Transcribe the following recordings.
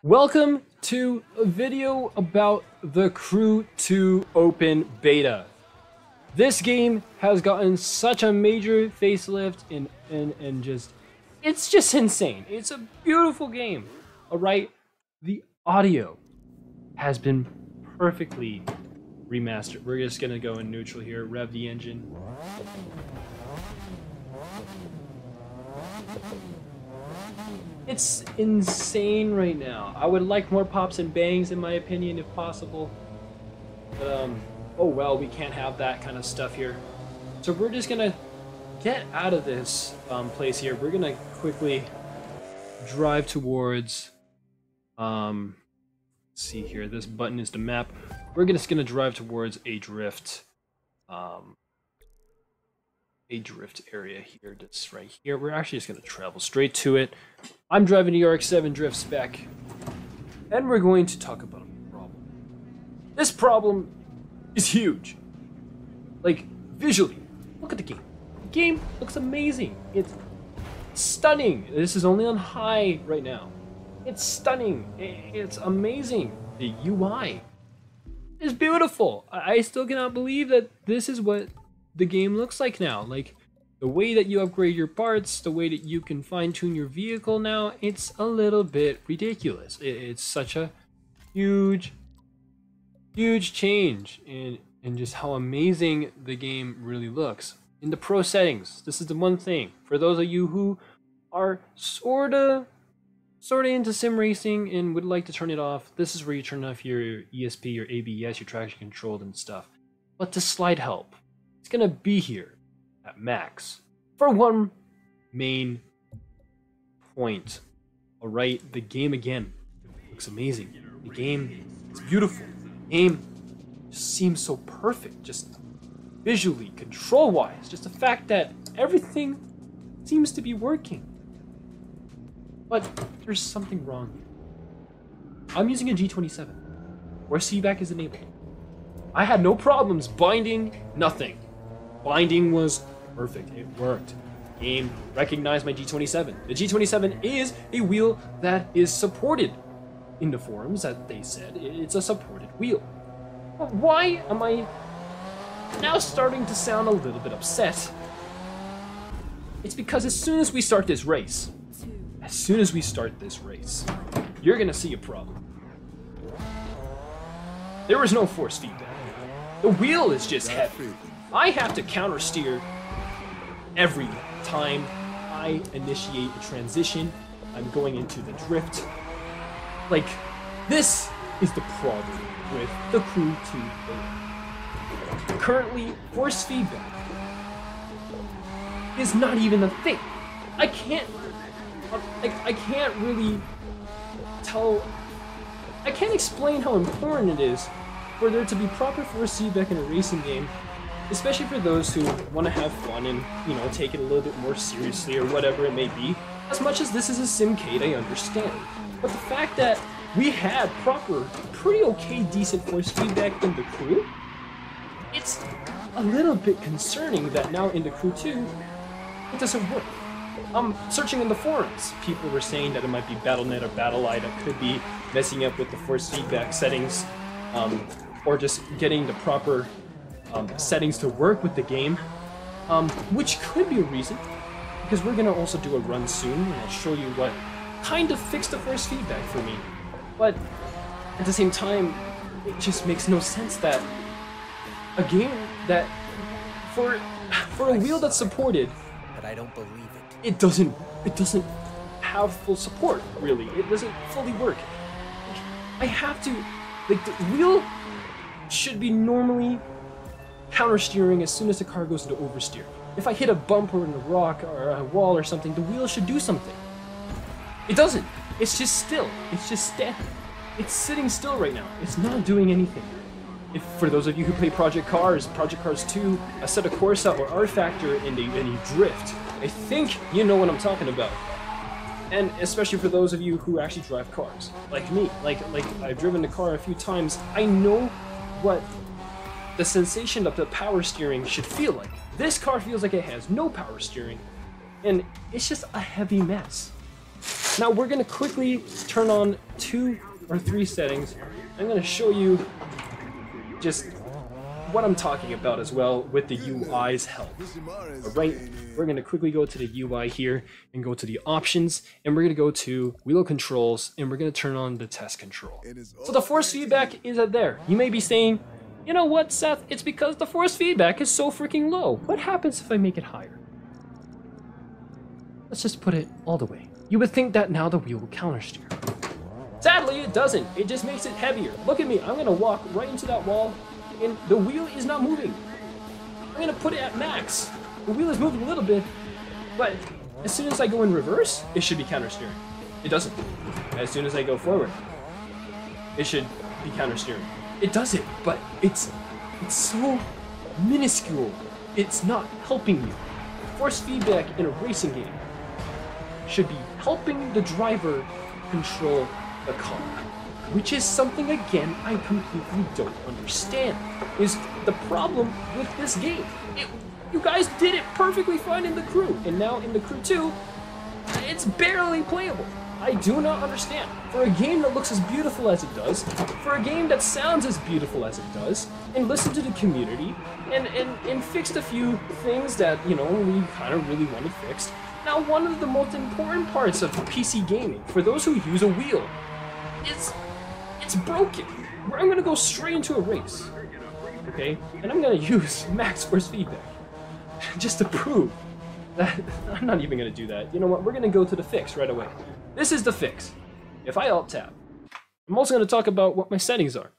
Welcome to a video about the Crew 2 Open Beta. This game has gotten such a major facelift and just, it's just insane. It's a beautiful game, alright? The audio has been perfectly remastered. We're just gonna go in neutral here, rev the engine. It's insane right now. I would like more pops and bangs in my opinion if possible. But oh well, we can't have that kind of stuff here. So we're just gonna get out of this place here. We're gonna quickly drive towards, let's see here, this button is the map. We're just gonna drive towards a drift area here, just right here. We're actually just gonna travel straight to it. I'm driving the RX-7 Drift spec, and we're going to talk about a problem. This problem is huge. Like, visually, look at the game. The game looks amazing. It's stunning. This is only on high right now. It's stunning. It's amazing. The UI is beautiful. I still cannot believe that this is what the game looks like now. Like, the way that you upgrade your parts, the way that you can fine-tune your vehicle now, it's a little bit ridiculous. It's such a huge change in just how amazing the game really looks. In the pro settings, this is the one thing. For those of you who are sorta into sim racing and would like to turn it off, this is where you turn off your ESP, your ABS, your traction control and stuff. But the slide help, it's gonna be here at max for one main point. Alright, the game again looks amazing. The game is beautiful. The game just seems so perfect, just visually, control-wise, just the fact that everything seems to be working. But there's something wrong here. I'm using a G27, where CVAC is enabled. I had no problems binding, nothing. Binding was perfect, it worked. Game recognized my G27. The G27 is a wheel that is supported in the forums, that they said it's a supported wheel. But why am I now starting to sound a little bit upset? It's because as soon as we start this race, you're gonna see a problem. There is no force feedback. The wheel is just heavy. I have to counter steer every time I initiate a transition. I'm going into the drift. Like, this is the problem with the Crew 2 beta. Currently, force feedback is not even a thing. I can't really tell, I can't explain how important it is for there to be proper force feedback in a racing game, especially for those who want to have fun and, you know, take it a little bit more seriously or whatever it may be. As much as this is a simcade, I understand. But the fact that we had proper, pretty okay, decent force feedback in the Crew, it's a little bit concerning that now in the Crew 2, it doesn't work. Searching in the forums, people were saying that it might be BattleNet or BattleEye that could be messing up with the force feedback settings, or just getting the proper settings to work with the game, which could be a reason, because we're gonna also do a run soon, and I'll show you what kind of fixed the force feedback for me. But at the same time, it just makes no sense that a game that, for a wheel that's supported, but I don't believe it. It doesn't have full support, really. It doesn't fully work. I have to, like, the wheel should be normally counter steering as soon as the car goes into oversteer. If I hit a bump or a rock or a wall or something, the wheel should do something. It doesn't. It's just still. It's just standing. It's sitting still right now. It's not doing anything. If, for those of you who play Project Cars 2, Assetto Corsa, or R Factor, and you drift, I think you know what I'm talking about. And especially for those of you who actually drive cars, like me. Like I've driven the car a few times. I know what the sensation of the power steering should feel like. This car feels like it has no power steering, and it's just a heavy mess. Now we're gonna quickly turn on 2 or 3 settings. I'm gonna show you just what I'm talking about as well with the UI's help. Alright, we're gonna quickly go to the UI here and go to the options, and we're gonna go to wheel controls, and we're gonna turn on the test control. So the force feedback is at there. You may be saying, you know what, Seth, it's because the force feedback is so freaking low. What happens if I make it higher? Let's just put it all the way. You would think that now the wheel will countersteer. Sadly, it doesn't. It just makes it heavier. Look at me, I'm gonna walk right into that wall, and the wheel is not moving. I'm gonna put it at max. The wheel is moving a little bit, but as soon as I go in reverse, it should be countersteering. It doesn't. As soon as I go forward, it should be countersteering. It does it, but it's so minuscule. It's not helping you. Force feedback in a racing game should be helping the driver control the car, which is something, again, I completely don't understand. Is the problem with this game. You guys did it perfectly fine in the crew, and now in the crew 2, it's barely playable. I do not understand. For a game that looks as beautiful as it does, for a game that sounds as beautiful as it does, and listen to the community, and fixed a few things that, you know, we kind of really wanted fixed. Now, one of the most important parts of PC gaming, for those who use a wheel, it's broken. I'm gonna go straight into a race, okay? And I'm gonna use max force feedback, just to prove that I'm not even gonna do that. You know what, we're gonna go to the fix right away. This is the fix. If I Alt-Tab, I'm also gonna talk about what my settings are,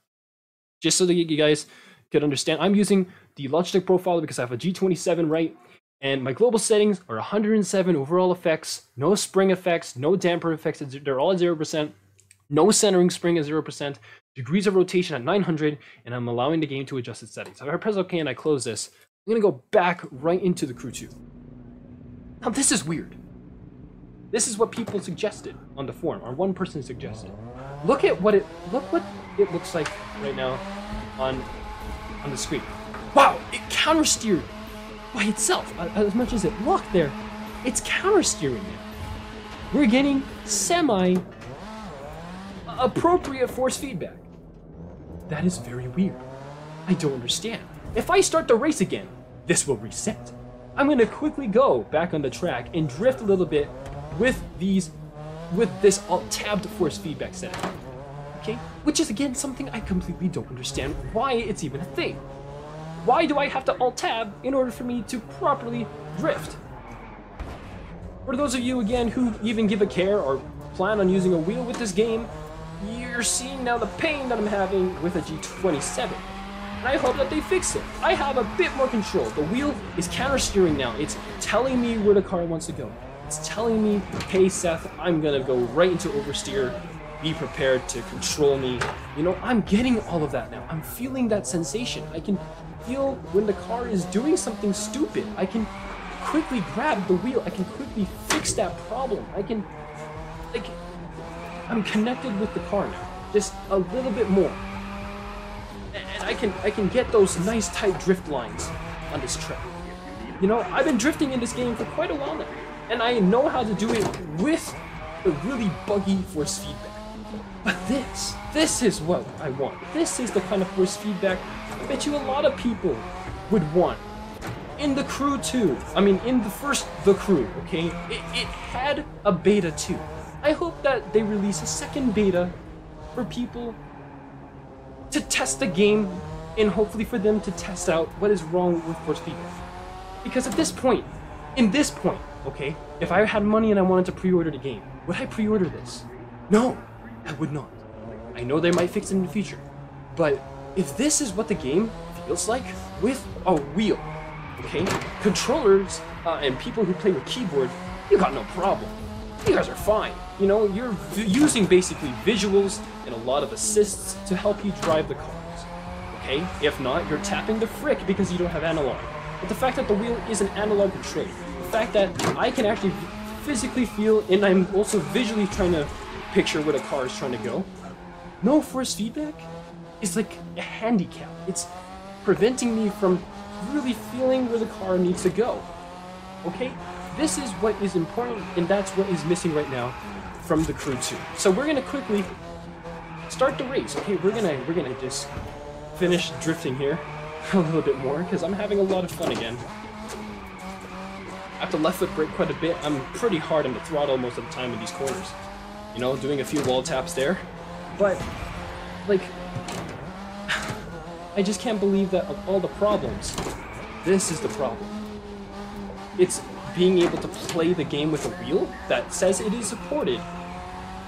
just so that you guys could understand. I'm using the Logitech profiler because I have a G27, right? And my global settings are 107 overall effects, no spring effects, no damper effects, they're all at 0%, no centering spring at 0%, degrees of rotation at 900, and I'm allowing the game to adjust its settings. So if I press OK and I close this, I'm gonna go back right into the Crew 2. Now this is weird. This is what people suggested on the forum, or one person suggested. Look what it looks like right now on the screen. Wow, it countersteered by itself. As much as it locked there, it's countersteering now. We're getting semi-appropriate force feedback. That is very weird. I don't understand. If I start the race again, this will reset. I'm gonna quickly go back on the track and drift a little bit with this alt-tabbed force feedback setting. Okay? Which is again something I completely don't understand why it's even a thing. Why do I have to alt-tab in order for me to properly drift? For those of you, again, who even give a care or plan on using a wheel with this game, you're seeing now the pain that I'm having with a G27. And I hope that they fix it. I have a bit more control. The wheel is counter-steering now. It's telling me where the car wants to go. It's telling me, hey Seth, I'm gonna go right into oversteer. Be prepared to control me. You know, I'm getting all of that now. I'm feeling that sensation. I can feel when the car is doing something stupid. I can quickly grab the wheel. I can quickly fix that problem. I'm connected with the car now, just a little bit more. And I can get those nice tight drift lines on this track. You know, I've been drifting in this game for quite a while now, and I know how to do it with the really buggy force feedback. But this is what I want. This is the kind of force feedback I bet you a lot of people would want. In the Crew 2, I mean, in the Crew, okay? It had a beta too. I hope that they release a second beta for people to test the game and hopefully for them to test out what is wrong with force feedback. Because at this point, okay, if I had money and I wanted to pre-order the game, would I pre-order this? No, I would not. I know they might fix it in the future, but if this is what the game feels like with a wheel, okay, controllers and people who play with keyboard, you got no problem. You guys are fine. You know, you're using basically visuals and a lot of assists to help you drive the cars, okay? If not, you're tapping the frick because you don't have analog. But the fact that the wheel is an analog control, the fact that I can actually physically feel, and I'm also visually trying to picture where the car is trying to go, no force feedback is like a handicap. It's preventing me from really feeling where the car needs to go, okay? this is what is important, and that's what is missing right now from the Crew 2. So we're gonna quickly start the race. Okay, we're gonna just finish drifting here a little bit more because I'm having a lot of fun again. I have to left foot brake quite a bit. I'm pretty hard on the throttle most of the time in these corners. You know, doing a few wall taps there. But, like, I just can't believe that of all the problems, this is the problem. It's being able to play the game with a wheel that says it is supported,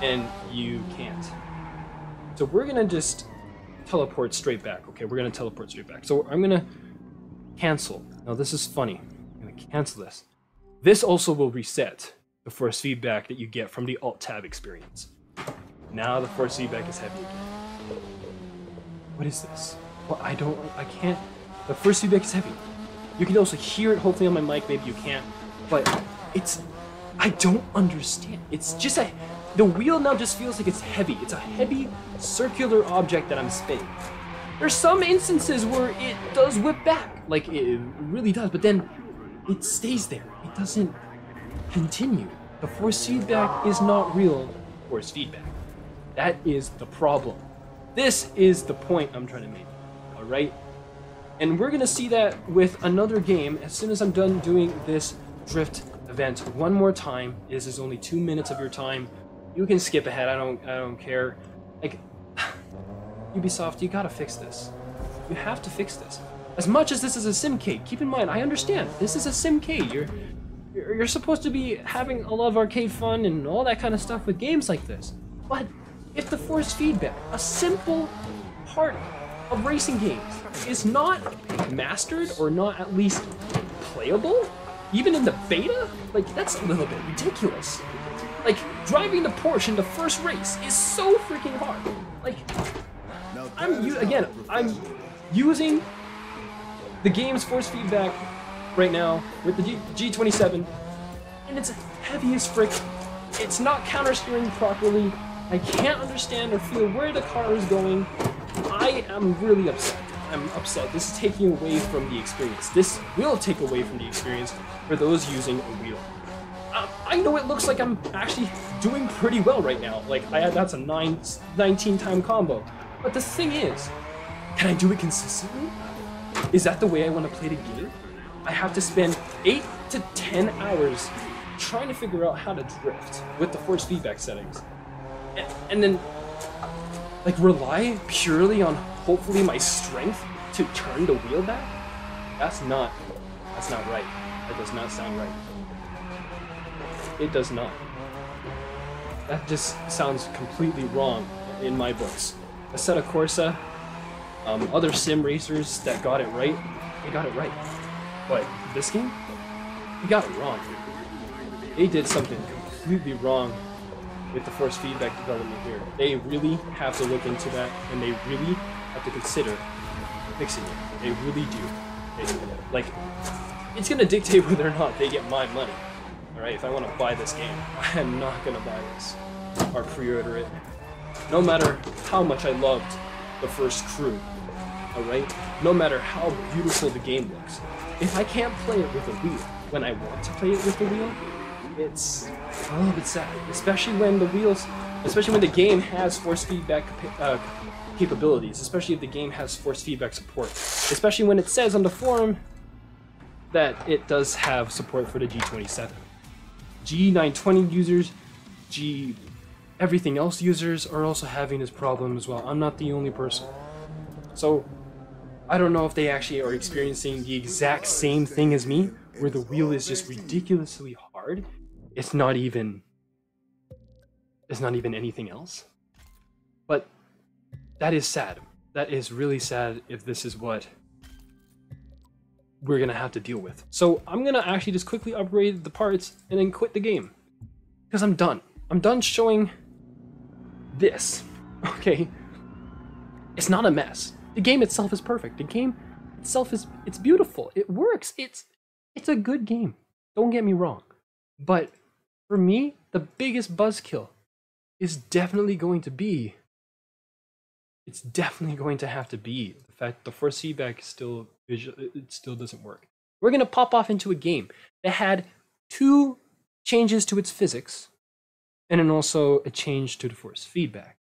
and you can't. So we're gonna just teleport straight back. Okay, we're gonna teleport straight back. So I'm gonna cancel. Now this is funny. I'm gonna cancel this. This also will reset the force feedback that you get from the Alt-Tab experience. Now the force feedback is heavy again. What is this? Well, I can't. The force feedback is heavy. You can also hear it hopefully on my mic, maybe you can't. But I don't understand. It's just the wheel now just feels like it's heavy. It's a heavy circular object that I'm spinning. There's some instances where it does whip back, like it really does, but then it stays there. It doesn't continue. The force feedback is not real force feedback. That is the problem. This is the point I'm trying to make, all right? And we're gonna see that with another game as soon as I'm done doing this drift event one more time. This is only 2 minutes of your time. You can skip ahead, I don't care. Like, Ubisoft, you gotta fix this. You have to fix this. As much as this is a simcade, keep in mind, I understand, this is a simcade. You're supposed to be having a lot of arcade fun and all that kind of stuff with games like this. But if the force feedback, a simple part of racing games, is not mastered or not at least playable, even in the beta, like that's a little bit ridiculous. Like driving the Porsche in the first race is so freaking hard. Like I'm using the game's force feedback right now with the G27, and it's heavy as frick. It's not counter steering properly. I can't understand or feel where the car is going. I am really upset. I'm upset. This is taking away from the experience. This will take away from the experience for those using a wheel. I know it looks like I'm actually doing pretty well right now. Like that's a 19-time combo. But the thing is, can I do it consistently? Is that the way I want to play the game? I have to spend 8 to 10 hours trying to figure out how to drift with the force feedback settings. And then, like, rely purely on hopefully my strength to turn the wheel back? That's not right. That does not sound right. It does not. That just sounds completely wrong in my books. Assetto Corsa, other sim racers that got it right, they got it right. But this game, they got it wrong. They did something completely wrong with the force feedback development here. They really have to look into that, and they really have to consider fixing it. They really do. Like, it's gonna dictate whether or not they get my money. Alright, if I want to buy this game, I am not gonna buy this or pre-order it. No matter how much I loved the first Crew, alright? No matter how beautiful the game looks. If I can't play it with a wheel when I want to play it with a wheel, it's a little bit sad, especially when the game has force feedback capabilities, especially if the game has force feedback support, especially when it says on the forum that it does have support for the G27. G920 users, everything else users are also having this problem as well. I'm not the only person. So I don't know if they actually are experiencing the exact same thing as me, where the wheel is just ridiculously hard. It's not even anything else. But that is sad. That is really sad if this is what we're gonna have to deal with. So I'm gonna actually just quickly upgrade the parts and then quit the game. Because I'm done. I'm done showing this. Okay? It's not a mess. The game itself is perfect. The game itself it's beautiful. It works. It's a good game. Don't get me wrong. But for me, the biggest buzzkill is definitely going to be, it's definitely going to have to be the fact the force feedback is still visual, it still doesn't work. We're gonna pop off into a game that had 2 changes to its physics, and then also a change to the force feedback.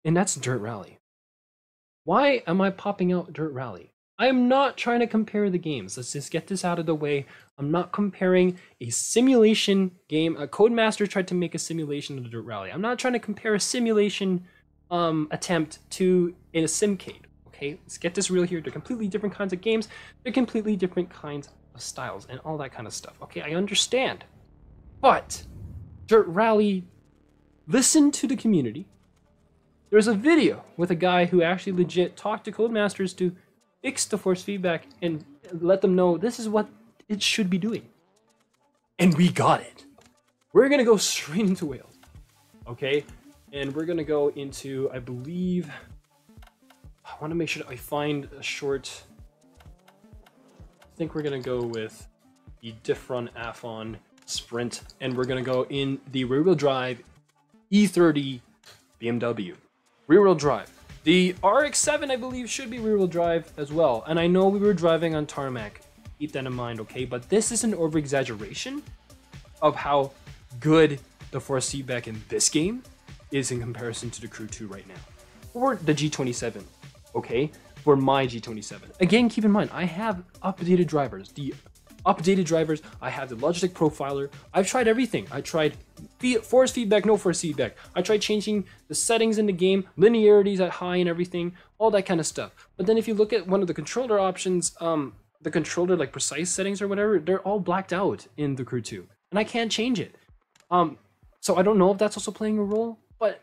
And that's Dirt Rally. Why am I popping out Dirt Rally? I am not trying to compare the games. Let's just get this out of the way. I'm not comparing a simulation game. A Codemaster tried to make a simulation of the Dirt Rally. I'm not trying to compare a simulation attempt to a simcade. Okay, let's get this real here. They're completely different kinds of games. They're completely different kinds of styles and all that kind of stuff. Okay, I understand. But Dirt Rally, listen to the community. There's a video with a guy who actually legit talked to Codemasters to fix the force feedback and let them know this is what it should be doing. And we got it. We're gonna go straight into Wales. Okay? And we're gonna go into, I believe, I wanna make sure that I find a short, I think we're gonna go with the Diffron Afon Sprint, and we're gonna go in the rear-wheel drive E30 BMW. Rear-wheel drive. The RX-7, I believe, should be rear-wheel drive as well. And I know we were driving on tarmac. Keep that in mind, okay? But this is an over-exaggeration of how good the force feedback in this game is in comparison to the Crew 2 right now. Or the G27, okay? For my G27. Again, keep in mind, I have updated drivers. I have the Logitech Profiler. I've tried everything. I tried force feedback, no force feedback. I tried changing the settings in the game, linearities at high and everything, all that kind of stuff. But then if you look at one of the controller options, the controller like precise settings or whatever, they're all blacked out in the Crew 2. And I can't change it. So I don't know if that's also playing a role, but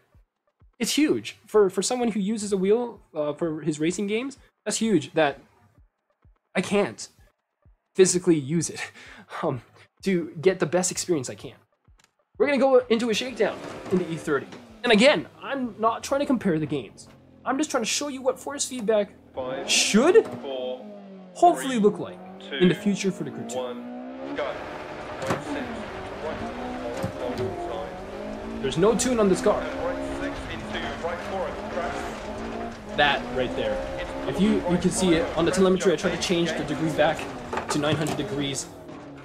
it's huge. For someone who uses a wheel for his racing games, that's huge that I can't physically use it to get the best experience I can. We're gonna go into a shakedown in the E30. And again, I'm not trying to compare the games. I'm just trying to show you what force feedback should hopefully look like in the future for the Crew 2. There's no tune on this car. That right there. If you can see it on the telemetry, I tried to change the degree back to 900 degrees.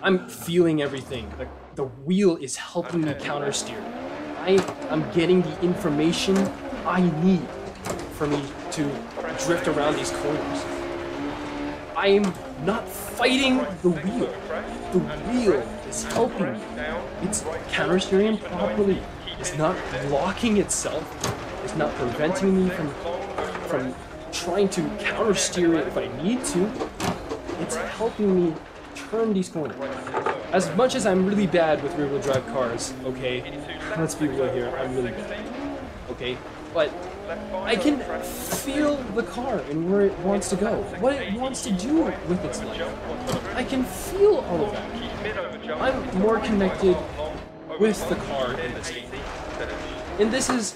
I'm feeling everything. The wheel is helping me counter steer. I'm getting the information I need for me to drift around these corners. I'm not fighting the wheel. The wheel is helping me. It's counter steering properly. It's not blocking itself. It's not preventing me from trying to counter steer it if I need to. It's helping me turn these corners. As much as I'm really bad with rear-wheel drive cars, okay, let's be real here, I'm really bad, okay, but I can feel the car and where it wants to go, what it wants to do with its life. I can feel all of that. I'm more connected with the car in this game. And this is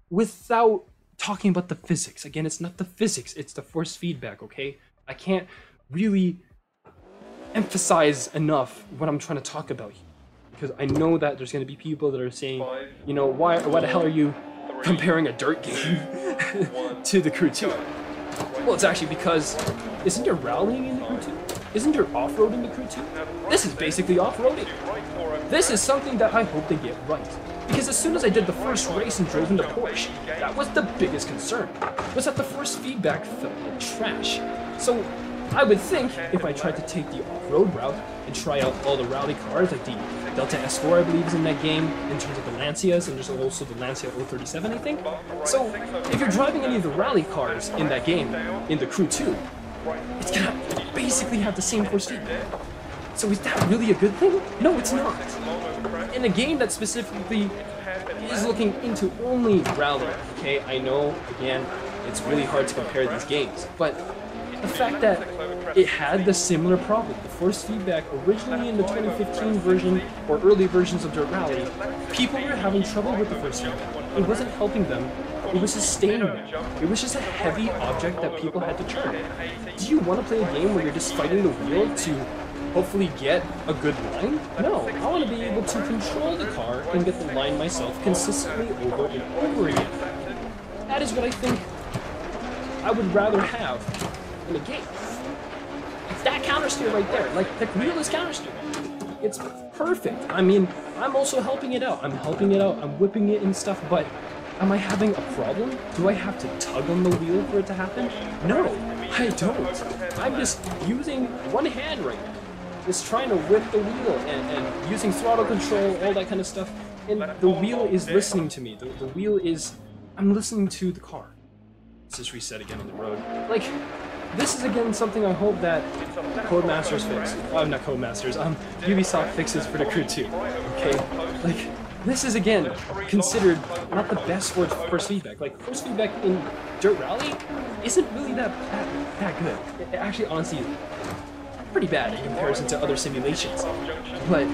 without talking about the physics. Again, it's not the physics, it's the force feedback, okay? I can't really emphasize enough what I'm trying to talk about here, because I know that there's going to be people that are saying, you know, why the hell are you comparing a dirt game to the Crew 2? Well, it's actually because, isn't there rallying in the Crew 2? Isn't there off-road in the Crew 2? This is basically off-roading. This is something that I hope they get right. Because as soon as I did the first race and drove into Porsche, that was the biggest concern, was that the force feedback felt like trash. So I would think if I tried to take the off-road route and try out all the rally cars, like the Delta S4 I believe is in that game, in terms of the Lancias, and there's also the Lancia 037 I think. So if you're driving any of the rally cars in that game, in the Crew 2, it's gonna basically have the same force feedback. So is that really a good thing? No, it's not. In a game that specifically is looking into only rally, okay, I know, again, it's really hard to compare these games, but the fact that it had the similar problem, the force feedback originally in the 2015 version or early versions of Dirt Rally, people were having trouble with the force feedback. It wasn't helping them, it was sustaining them. It was just a heavy object that people had to turn. Do you want to play a game where you're just fighting the wheel to hopefully get a good line? No, I want to be able to control the car and get the line myself consistently over and over again. That is what I think I would rather have in a game. It's that counter steer right there. Like, the wheel is counter steer. it's perfect. I mean, I'm also helping it out. I'm helping it out. I'm whipping it and stuff, but am I having a problem? Do I have to tug on the wheel for it to happen? No, I don't. I'm just using one hand right now. Just trying to whip the wheel and using throttle control, all that kind of stuff. And the wheel is listening to me. The wheel is... I'm listening to the car. Let's just reset again on the road. Like, this is again something I hope that Codemasters fix. Not Codemasters, Ubisoft fixes for the Crew 2. Okay? Like, this is again considered not the best for force feedback. Like, force feedback in Dirt Rally isn't really that good. It actually, honestly, is pretty bad in comparison to other simulations. But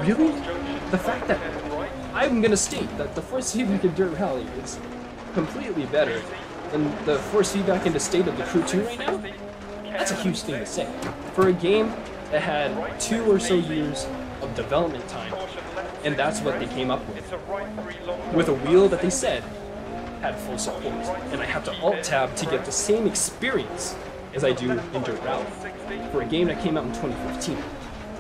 really, the fact that I'm gonna state that the force feedback in Dirt Rally is completely better than the force feedback in the state of the Crew 2 right now, that's a huge thing to say. For a game that had 2 or so years of development time, and that's what they came up with a wheel that they said had full support, and I have to Alt-Tab to get the same experience as I do in Dirt Rally, for a game that came out in 2015.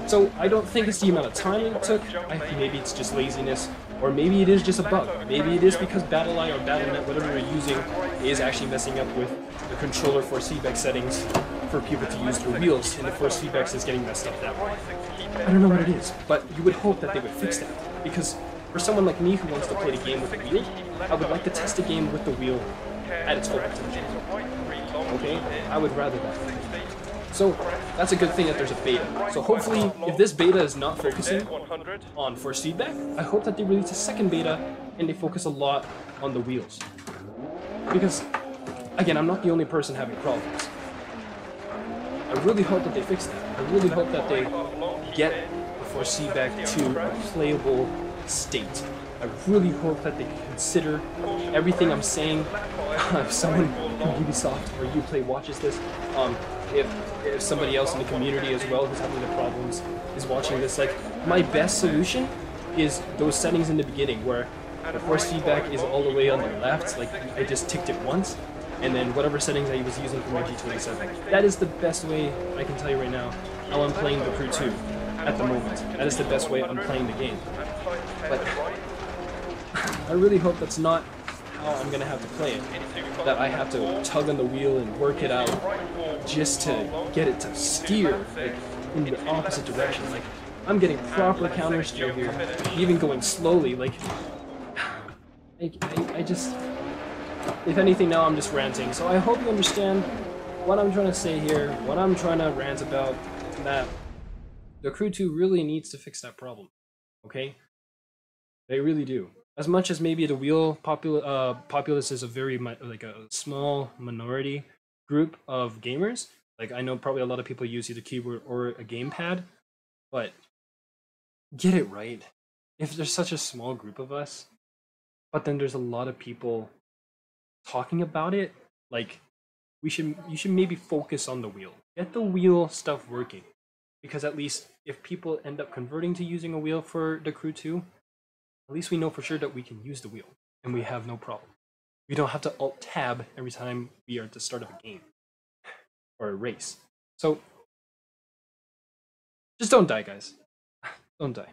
So I don't think it's the amount of time it took. I think maybe it's just laziness, or maybe it is just a bug. Maybe it is because BattleEye or BattleNet, whatever you're using, is actually messing up with the controller force feedback settings for people to use their wheels, and the force feedback is getting messed up that way. I don't know what it is, but you would hope that they would fix that, because for someone like me who wants to play the game with the wheel, I would like to test the game with the wheel at its full potential. Okay? I would rather that. So that's a good thing that there's a beta. So hopefully, if this beta is not focusing on force feedback, I hope that they release a second beta and they focus a lot on the wheels. Because, again, I'm not the only person having problems. I really hope that they fix that. I really hope that they get the force feedback to a playable state. I really hope that they consider everything I'm saying. If someone from Ubisoft or Uplay watches this, if somebody else in the community as well who's having the problems is watching this, like, my best solution is those settings in the beginning where the force feedback is all the way on the left, like I just ticked it once, and then whatever settings I was using for my G27. That is the best way I can tell you right now how I'm playing the Crew 2 at the moment. That is the best way I'm playing the game. But I really hope that's not how I'm gonna have to play it. That I have to tug on the wheel and work it out just to get it to steer, like, in the opposite direction. Like, I'm getting proper counter steer here, even going slowly. Like, I just, if anything, now I'm just ranting. So I hope you understand what I'm trying to say here, what I'm trying to rant about, that the Crew 2 really needs to fix that problem. Okay? They really do. As much as maybe the wheel populace is a very, like, a small minority group of gamers, like, I know probably a lot of people use either keyboard or a gamepad, but get it right. If there's such a small group of us, but then there's a lot of people talking about it, like, you should maybe focus on the wheel. Get the wheel stuff working, because at least if people end up converting to using a wheel for the Crew 2, at least we know for sure that we can use the wheel, and we have no problem. We don't have to Alt-Tab every time we are at the start of a game or a race. So, just don't die, guys. Don't die.